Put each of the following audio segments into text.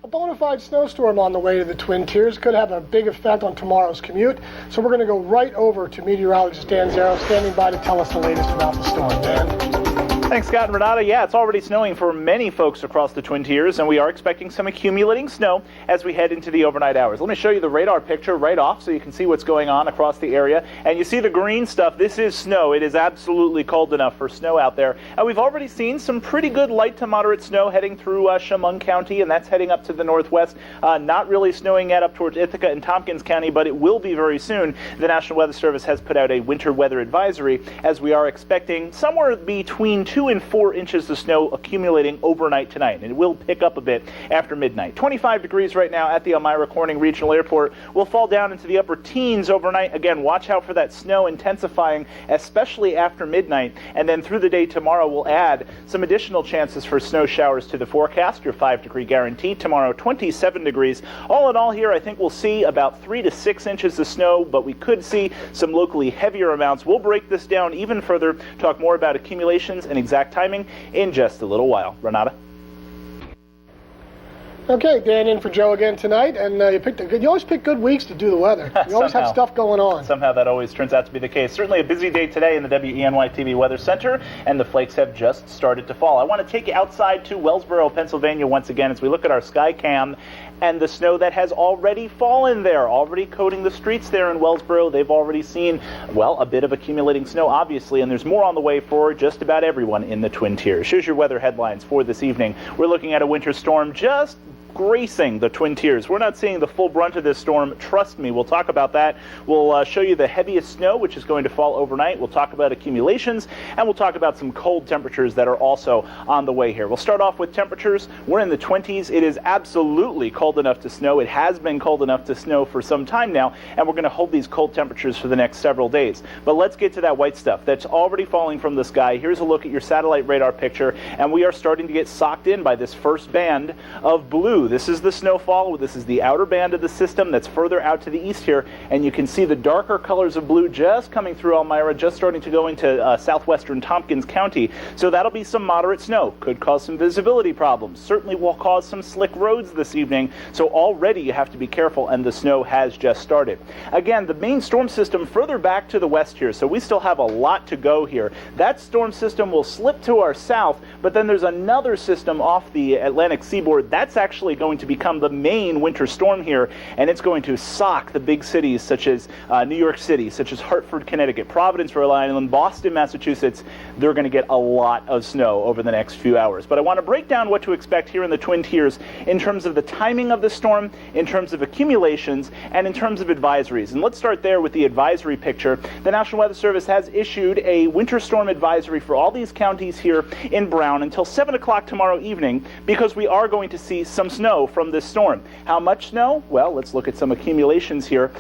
A bona fide snowstorm on the way to the Twin Tiers could have a big effect on tomorrow's commute. So we're going to go right over to meteorologist Dan Zarrow, standing by to tell us the latest about the storm. Dan? Thanks, Scott and Renata. Yeah, it's already snowing for many folks across the Twin Tiers, and we are expecting some accumulating snow as we head into the overnight hours. Let me show you the radar picture right off so you can see what's going on across the area. And you see the green stuff. This is snow. It is absolutely cold enough for snow out there. And we've already seen some pretty good light to moderate snow heading through Chemung County, and that's heading up to the northwest. Not really snowing yet up towards Ithaca and Tompkins County, but it will be very soon. The National Weather Service has put out a winter weather advisory as we are expecting somewhere between 2 and 4 inches of snow accumulating overnight tonight, and it will pick up a bit after midnight. 25 degrees right now at the Elmira Corning Regional Airport. Will fall down into the upper teens overnight. Again, watch out for that snow intensifying, especially after midnight, and then through the day tomorrow we'll add some additional chances for snow showers to the forecast. Your 5-degree guarantee tomorrow, 27 degrees. All in all here, I think we'll see about 3 to 6 inches of snow, but we could see some locally heavier amounts. We'll break this down even further, talk more about accumulations and exact timing in just a little while. Renata? Okay, Dan in for Joe again tonight, and you always pick good weeks to do the weather. You always have stuff going on. Somehow that always turns out to be the case. Certainly a busy day today in the WENY-TV Weather Center, and the flakes have just started to fall. I want to take you outside to Wellsboro, Pennsylvania once again as we look at our sky cam and the snow that has already fallen there, already coating the streets there in Wellsboro. They've already seen, well, a bit of accumulating snow, obviously, and there's more on the way for just about everyone in the Twin Tiers. Here's your weather headlines for this evening. We're looking at a winter storm just gracing the Twin Tiers. We're not seeing the full brunt of this storm. Trust me, we'll talk about that. We'll show you the heaviest snow, which is going to fall overnight. We'll talk about accumulations, and we'll talk about some cold temperatures that are also on the way here. We'll start off with temperatures. We're in the 20s. It is absolutely cold enough to snow. It has been cold enough to snow for some time now, and we're going to hold these cold temperatures for the next several days. But let's get to that white stuff that's already falling from the sky. Here's a look at your satellite radar picture, and we are starting to get socked in by this first band of blue. This is the snowfall. This is the outer band of the system that's further out to the east here, and you can see the darker colors of blue just coming through Elmira, just starting to go into southwestern Tompkins County. So that'll be some moderate snow. Could cause some visibility problems. Certainly will cause some slick roads this evening, so already you have to be careful, and the snow has just started. Again, the main storm system further back to the west here, so we still have a lot to go here. That storm system will slip to our south, but then there's another system off the Atlantic seaboard that's actually going to become the main winter storm here, and it's going to sock the big cities such as New York City, such as Hartford, Connecticut, Providence, Rhode Island, Boston, Massachusetts. They're going to get a lot of snow over the next few hours. But I want to break down what to expect here in the Twin Tiers in terms of the timing of the storm, in terms of accumulations, and in terms of advisories. And let's start there with the advisory picture. The National Weather Service has issued a winter storm advisory for all these counties here in Brown until 7 o'clock tomorrow evening, because we are going to see some snow from this storm. How much snow? Well, let's look at some accumulations here.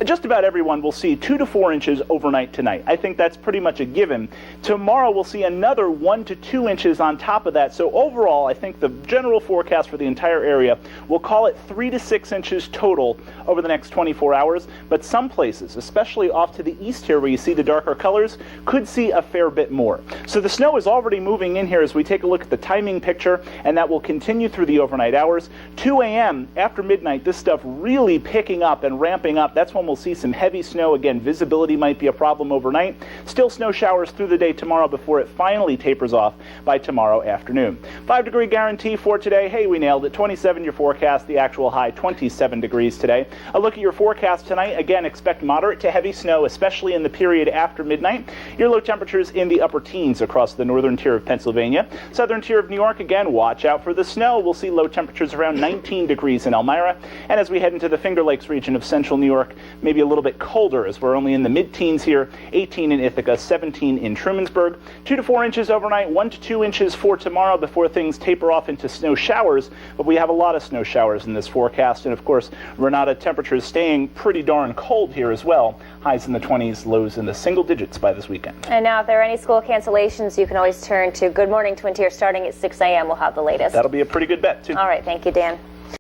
Just about everyone will see 2 to 4 inches overnight tonight. I think that's pretty much a given. Tomorrow we'll see another 1 to 2 inches on top of that. So overall, I think the general forecast for the entire area, we'll call it 3 to 6 inches total over the next 24 hours. But some places, especially off to the east here where you see the darker colors, could see a fair bit more. So the snow is already moving in here as we take a look at the timing picture, and that will continue through the overnight hours. 2 a.m. after midnight, this stuff really picking up and ramping up. That's when we'll see some heavy snow. Again, visibility might be a problem overnight. Still snow showers through the day tomorrow before it finally tapers off by tomorrow afternoon. 5-degree guarantee for today. Hey, we nailed it. 27 your forecast. The actual high 27 degrees today. A look at your forecast tonight. Again, expect moderate to heavy snow, especially in the period after midnight. Your low temperatures in the upper teens across the northern tier of Pennsylvania. Southern tier of New York, again, watch out for the snow. We'll see low temperatures around 19 degrees in Elmira. And as we head into the Finger Lakes region of central New York, maybe a little bit colder as we're only in the mid-teens here. 18 in Ithaca, 17 in Trumansburg. 2 to 4 inches overnight, 1 to 2 inches for tomorrow before things taper off into snow showers. But we have a lot of snow showers in this forecast. And of course, Renata, temperatures staying pretty darn cold here as well. Highs in the 20s, lows in the single digits by this weekend. And now if there are any school cancellations, you can always turn to Good Morning Twin Tier starting at 6 a.m. We'll have the latest. That'll be a pretty good bet, too. All right. Thank you, Dan.